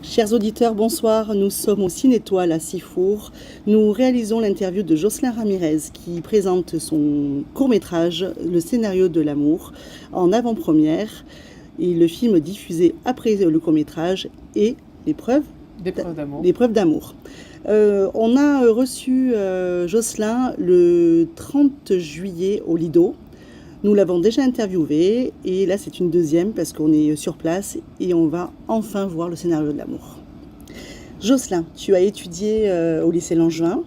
Chers auditeurs, bonsoir. Nous sommes au Cinétoile à Sifour. Nous réalisons l'interview de Jocelyn Ramirez qui présente son court-métrage Le scénario de l'amour en avant-première et le film diffusé après le court-métrage et l'épreuve d'amour. On a reçu Jocelyn le 30 juillet au Lido. Nous l'avons déjà interviewé et là c'est une deuxième parce qu'on est sur place et on va enfin voir le scénario de l'amour. Jocelyn, tu as étudié au lycée Langevin.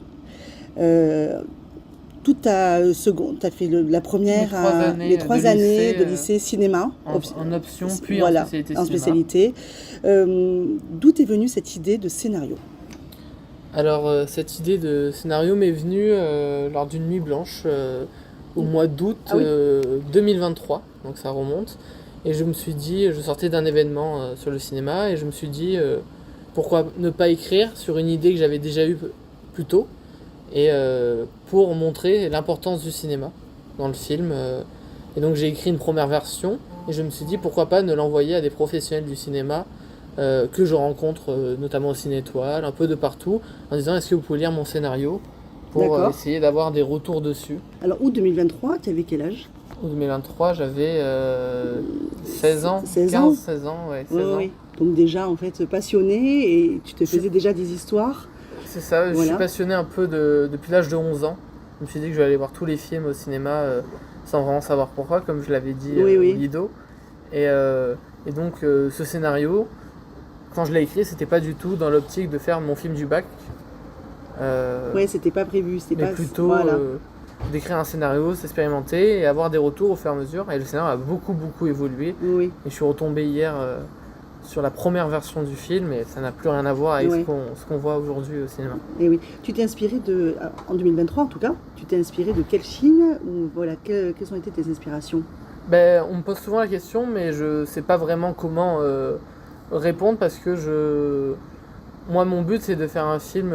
Toute ta seconde, tu as fait la première, les 3 années de lycée cinéma. En option, puis voilà, en spécialité. D'où t'est venue cette idée de scénario ? Alors, cette idée de scénario m'est venue lors d'une nuit blanche au mois d'août 2023, donc ça remonte. Et je me suis dit, je sortais d'un événement sur le cinéma et je me suis dit pourquoi ne pas écrire sur une idée que j'avais déjà eue plus tôt et pour montrer l'importance du cinéma dans le film. Et donc j'ai écrit une première version et je me suis dit pourquoi pas ne l'envoyer à des professionnels du cinéma que je rencontre notamment au Cinétoile, un peu de partout, en disant est-ce que vous pouvez lire mon scénario pour essayer d'avoir des retours dessus. Alors août 2023, tu avais quel âge ? Août 2023, j'avais 16 ans, 16 ans. Oui. Donc déjà en fait passionné et tu te faisais déjà des histoires. C'est ça, je suis passionné un peu depuis l'âge de 11 ans. Je me suis dit que je vais aller voir tous les films au cinéma sans vraiment savoir pourquoi, comme je l'avais dit au Lido. Et donc ce scénario, quand je l'ai écrit, c'était pas du tout dans l'optique de faire mon film du bac. C'était pas prévu, mais plutôt d'écrire un scénario, s'expérimenter et avoir des retours au fur et à mesure. Et le scénario a beaucoup évolué. Oui. Et je suis retombé hier sur la première version du film et ça n'a plus rien à voir avec ce qu'on voit aujourd'hui au cinéma. Et oui. Tu t'es inspiré en 2023 en tout cas, tu t'es inspiré de quel film ou voilà, quelles ont été tes inspirations ? On me pose souvent la question, mais je sais pas vraiment comment répondre parce que moi mon but c'est de faire un film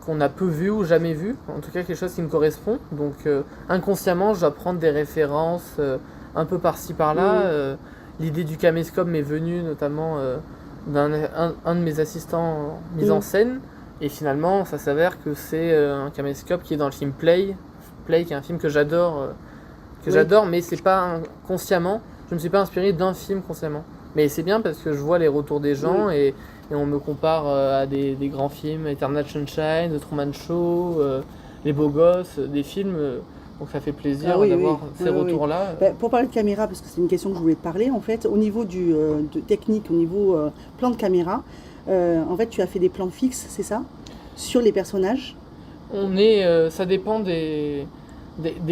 qu'on a peu vu ou jamais vu, en tout cas quelque chose qui me correspond. Donc inconsciemment je dois prendre des références un peu par-ci par-là. L'idée du caméscope m'est venue notamment d'un de mes assistants mise en scène et finalement ça s'avère que c'est un caméscope qui est dans le film Play qui est un film que j'adore mais c'est pas consciemment, je me suis pas inspiré d'un film consciemment. Mais c'est bien parce que je vois les retours des gens et on me compare à des grands films, Eternal Sunshine, The Truman Show, Les Beaux Gosses, des films. Donc ça fait plaisir d'avoir ces retours-là. Pour parler de caméra, parce que c'est une question que je voulais te parler, en fait, au niveau de technique, au niveau plan de caméra, en fait, tu as fait des plans fixes, c'est ça ? Sur les personnages ? Ça dépend des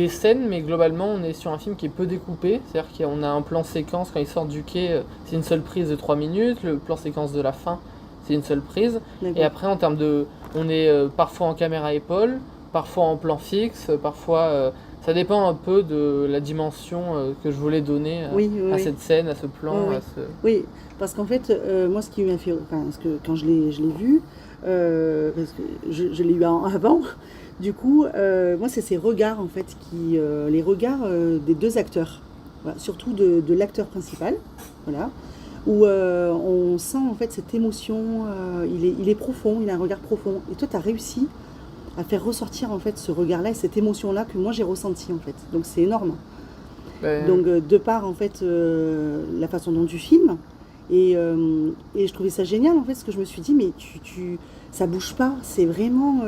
scènes, mais globalement on est sur un film qui est peu découpé, c'est-à-dire qu'on a un plan séquence quand il sort du quai, c'est une seule prise de 3 minutes, le plan séquence de la fin c'est une seule prise, et après en termes on est parfois en caméra épaule, parfois en plan fixe, parfois ça dépend un peu de la dimension que je voulais donner à cette scène, à ce plan. Oui, parce qu'en fait moi ce qui m'a fait, quand je l'ai vu, parce que je l'ai eu avant. Du coup, moi, c'est ces regards, en fait, les regards des 2 acteurs, voilà, surtout de l'acteur principal, voilà, où on sent, en fait, cette émotion, il est profond, il a un regard profond. Et toi, tu as réussi à faire ressortir, en fait, ce regard-là et cette émotion-là que moi, j'ai ressentie, en fait. Donc, c'est énorme. Donc, de par, en fait, la façon dont tu filmes, et je trouvais ça génial, en fait, parce que je me suis dit, mais ça bouge pas, c'est vraiment...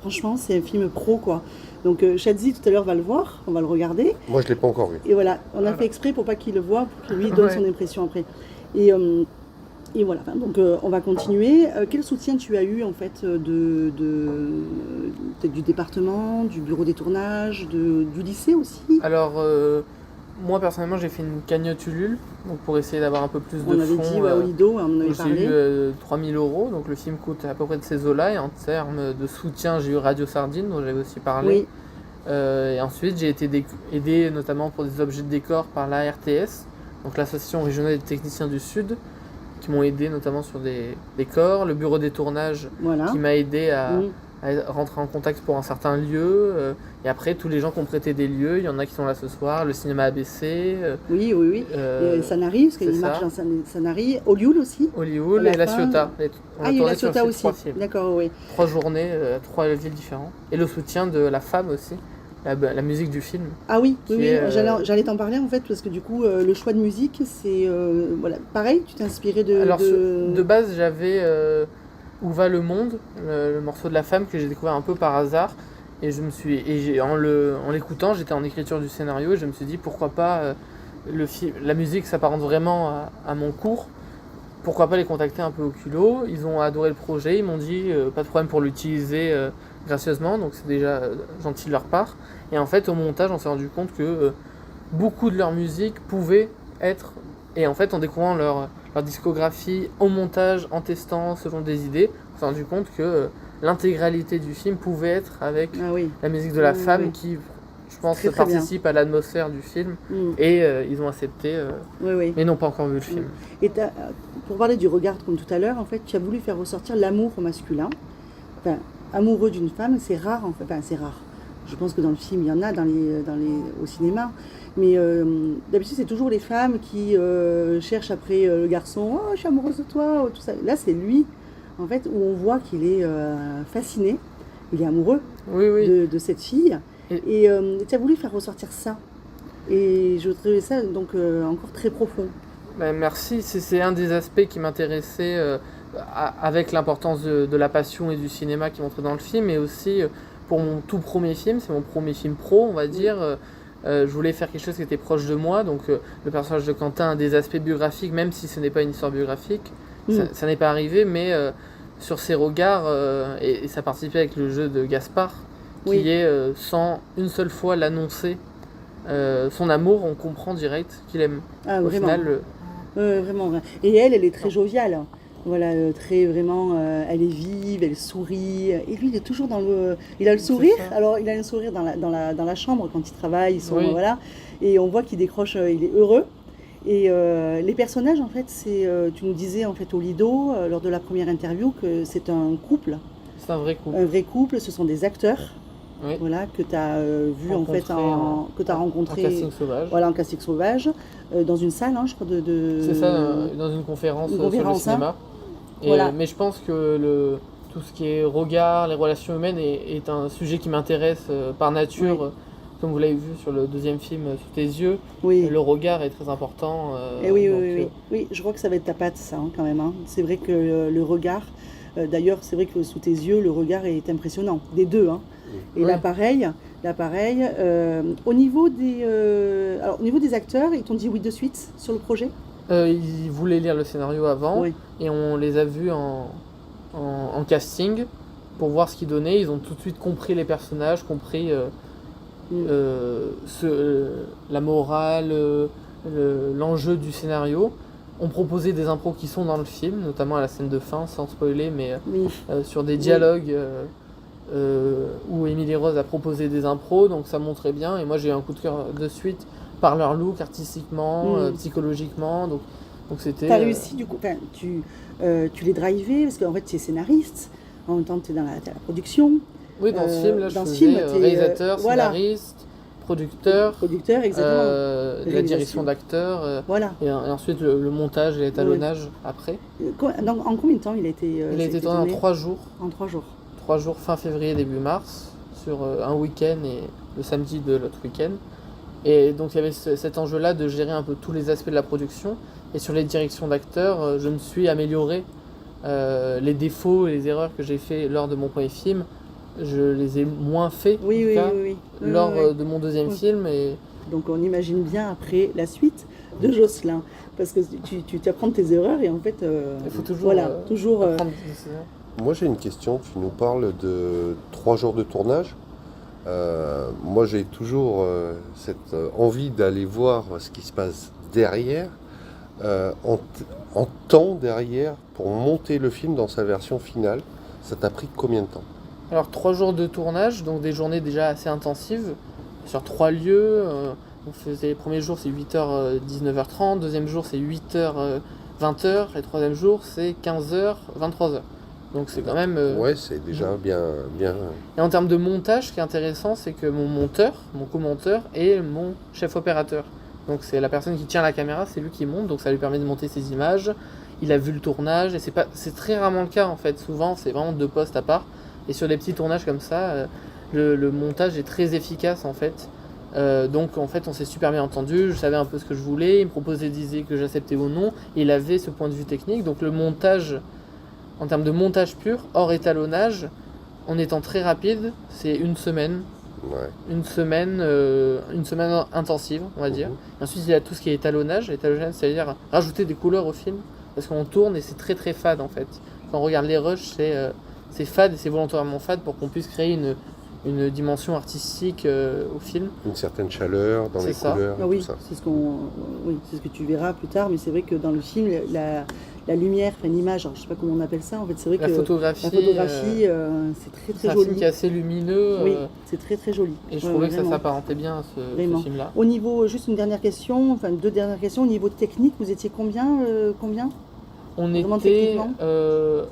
franchement, c'est un film pro, quoi. Donc, Shadzi, tout à l'heure, va le voir, on va le regarder. Moi, je ne l'ai pas encore vu. Et voilà, on a fait exprès pour pas qu'il le voie, pour qu'il lui donne son impression après. Et voilà, donc on va continuer. Quel soutien tu as eu, en fait, peut-être du département, du bureau des tournages, du lycée aussi ? Alors, moi, personnellement, j'ai fait une cagnotte Ulule, donc pour essayer d'avoir un peu plus de fonds. On avait dit, au Lido, on en avait parlé. J'ai eu 3 000 €, donc le film coûte à peu près de ces eaux-là. Et en termes de soutien, j'ai eu Radio Sardine, dont j'avais aussi parlé. Et ensuite, j'ai été aidé notamment pour des objets de décor par la RTS, donc l'Association régionale des techniciens du Sud, qui m'ont aidé notamment sur des décors. Le bureau des tournages qui m'a aidé à rentrer en contact pour un certain lieu. Et après, tous les gens qui ont prêté des lieux, il y en a qui sont là ce soir, le cinéma ABC. Oui. Et Sanary, parce qu'il marche dans Sanary. Hollywood aussi. Hollywood et La Ciotat. Il y a La Ciotat aussi. D'accord, oui. 3 journées, 3 villes différentes. Et le soutien de la femme aussi. La musique du film. Ah oui. J'allais t'en parler en fait, parce que du coup, le choix de musique, c'est. Voilà. Pareil, tu t'es inspiré de. Alors, de base, j'avais Où va le monde, le morceau de la femme que j'ai découvert un peu par hasard. Et en l'écoutant, j'étais en écriture du scénario et je me suis dit pourquoi pas la musique s'apparente vraiment à mon cours. Pourquoi pas les contacter un peu au culot. Ils ont adoré le projet, ils m'ont dit pas de problème pour l'utiliser gracieusement, donc c'est déjà gentil de leur part. Et en fait, au montage, on s'est rendu compte que beaucoup de leur musique pouvait être. Et en fait, en découvrant leur discographie au montage, en testant selon des idées, on s'est rendu compte que l'intégralité du film pouvait être avec la musique de la femme qui, je pense, participe à l'atmosphère du film. Et ils ont accepté, mais n'ont pas encore vu le film. Et pour parler du regard, comme tout à l'heure, en fait, tu as voulu faire ressortir l'amour masculin. Enfin, amoureux d'une femme, c'est rare, en fait. Enfin, c'est rare. Je pense que dans le film, il y en a au cinéma. Mais d'habitude, c'est toujours les femmes qui cherchent après le garçon. Oh, je suis amoureuse de toi, tout ça. Là, c'est lui, en fait, où on voit qu'il est fasciné. Il est amoureux de cette fille. Et tu as voulu faire ressortir ça. Et je trouvais ça donc encore très profond. Merci. C'est un des aspects qui m'intéressait avec l'importance de la passion et du cinéma qui montrait dans le film, mais aussi pour mon tout premier film, c'est mon premier film pro, on va dire. Je voulais faire quelque chose qui était proche de moi, donc le personnage de Quentin a des aspects biographiques, même si ce n'est pas une histoire biographique. Ça n'est pas arrivé, mais sur ses regards, et ça participait avec le jeu de Gaspard, qui est, sans une seule fois l'annoncer, son amour, on comprend direct qu'il aime. Ah, au vraiment. Final, vraiment. Et elle est très joviale. Voilà, très vraiment, elle est vive, elle sourit. Et lui, il est toujours il a le sourire. Alors, il a le sourire dans la chambre quand il travaille. Voilà. Et on voit qu'il décroche, il est heureux. Et les personnages, en fait, tu nous disais en fait au Lido, lors de la première interview, que c'est un couple. C'est un vrai couple. Un vrai couple, ce sont des acteurs. Voilà, que tu as vu en fait, que tu as rencontré en casting sauvage. Voilà, en casting sauvage, dans une salle, hein, je crois, C'est ça, dans une conférence sur le cinéma. Voilà. Mais je pense que tout ce qui est regard, les relations humaines est un sujet qui m'intéresse par nature. Comme vous l'avez vu sur le deuxième film, Sous tes yeux, le regard est très important. Oui, je crois que ça va être ta patte, ça, hein, quand même. Hein. C'est vrai que le regard, d'ailleurs, c'est vrai que Sous tes yeux, le regard est impressionnant, des deux. Hein. Et là, pareil. Au niveau des acteurs, ils t'ont dit oui de suite sur le projet ? Ils voulaient lire le scénario avant et on les a vus en casting pour voir ce qu'ils donnaient. Ils ont tout de suite compris les personnages, compris la morale, l'enjeu du scénario. On proposait des impros qui sont dans le film, notamment à la scène de fin, sans spoiler, mais sur des dialogues où Émilie Rose a proposé des impros, donc ça montrait bien. Et moi j'ai eu un coup de cœur de suite par leur look, artistiquement, psychologiquement, donc c'était... T'as réussi du coup, tu les drivais, parce qu'en fait tu es scénariste, en même temps tu es dans la production. Oui, dans ce film, là, je faisais réalisateur, scénariste, producteur, exactement. La direction d'acteur, et ensuite le montage et l'étalonnage après. En combien de temps il a été Il a été tourné en 3 jours. En 3 jours. 3 jours, fin février, début mars, sur un week-end et le samedi de l'autre week-end. Et donc il y avait cet enjeu-là de gérer un peu tous les aspects de la production. Et sur les directions d'acteurs, je me suis amélioré. Les défauts et les erreurs que j'ai fait lors de mon premier film, je les ai moins fait lors de mon deuxième film. Et... Donc on imagine bien après la suite de Jocelyn. Parce que tu apprends de tes erreurs et en fait... il faut toujours apprendre de ses erreurs. Moi j'ai une question, tu nous parles de 3 jours de tournage. Moi j'ai toujours cette envie d'aller voir ce qui se passe derrière, en temps derrière, pour monter le film dans sa version finale. Ça t'a pris combien de temps ? Alors 3 jours de tournage, donc des journées déjà assez intensives, sur 3 lieux. On faisait les premiers jours c'est 8h 19h30, deuxième jour c'est 8h 20h, et le troisième jour c'est 15h 23h. Donc c'est quand même... Ouais, c'est déjà bien. Et en termes de montage, ce qui est intéressant, c'est que mon co-monteur, est mon chef opérateur. Donc c'est la personne qui tient la caméra, c'est lui qui monte, donc ça lui permet de monter ses images. Il a vu le tournage, et c'est très rarement le cas en fait. Souvent, c'est vraiment 2 postes à part. Et sur des petits tournages comme ça, le montage est très efficace en fait. Donc en fait, on s'est super bien entendu, je savais un peu ce que je voulais, il me proposait des idées que j'acceptais ou non, et il avait ce point de vue technique. Donc le montage, en termes de montage pur, hors étalonnage, en étant très rapide, c'est une semaine. Ouais. Une semaine intensive, on va dire. Et ensuite, il y a tout ce qui est étalonnage. Étalonnage, c'est-à-dire rajouter des couleurs au film, parce qu'on tourne et c'est très très fade en fait. Quand on regarde les rushs, c'est fade et c'est volontairement fade pour qu'on puisse créer une dimension artistique au film. Une certaine chaleur dans C'est les ça. couleurs. Ah oui, tout ça. c'est ce que tu verras plus tard, mais c'est vrai que dans le film, la lumière, enfin l'image, alors je sais pas comment on appelle ça, en fait, c'est vrai La que photographie, c'est très c'est très un joli. film qui est assez lumineux. Oui, c'est très très joli. Et je Ouais, trouvais que ça vraiment. s'apparentait bien à ce Vraiment. film-là. Au niveau, juste une dernière question, enfin 2 dernières questions, au niveau technique, vous étiez combien On Vraiment était techniquement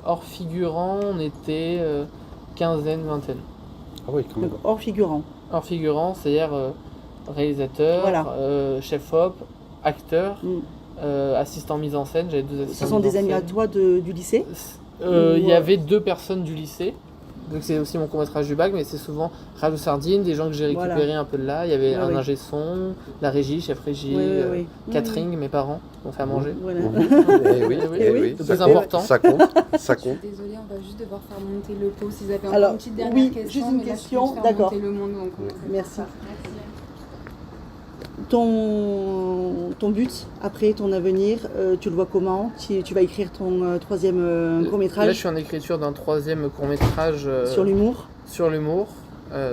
hors figurant, on était quinzaine, vingtaine. Ah oui, quand même. Donc, hors figurant. Hors figurant, c'est-à-dire réalisateur, Voilà. chef op, acteur, Mm. assistant mise en scène. J'avais 2 assistants. Ce sont mise en des amis à scène. toi du lycée Il y Ou, avait 2 personnes du lycée. Donc c'est aussi mon court-métrage du bac, mais c'est souvent Radio Sardine, des gens que j'ai récupérés Voilà. un peu de là. Il y avait Ouais, un ouais. ingé son, la régie, chef régie, Oui. catering, mes parents m'ont fait à manger. Voilà. Eh oui, oui, eh oui, oui, le ça plus compte, important. Ça compte, ça Je suis compte. désolée, on va juste devoir faire monter le pot. Si vous avez encore Alors, une petite dernière oui, question, juste une mais là, je question, peux faire d'accord. monter le monde, donc on fait Merci. ça. Ton but, après ton avenir, tu le vois comment? Tu vas écrire ton 3e Là, je court-métrage suis en écriture d'un 3e court-métrage sur l'humour. sur l'humour,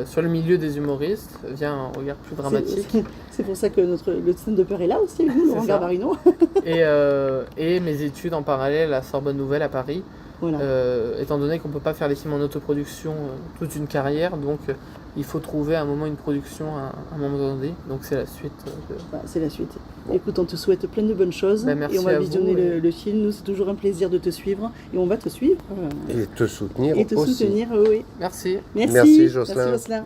sur le milieu des humoristes, via un regard plus dramatique. C'est pour ça que le stand-upper est là aussi, nous, Laurent ça. Garbarino. Et mes études en parallèle à Sorbonne Nouvelle à Paris, Voilà. étant donné qu'on ne peut pas faire des films en autoproduction toute une carrière, donc il faut trouver à un moment une production à un moment donné, donc c'est la suite. Voilà, c'est la suite. Écoute, on te souhaite plein de bonnes choses Ben, merci et on va à vous, visionner et- le film. Nous, c'est toujours un plaisir de te suivre et on va te suivre Et te soutenir et te aussi. soutenir. Oui. Merci. Merci. Merci, Jocelyn. Merci, Jocelyn.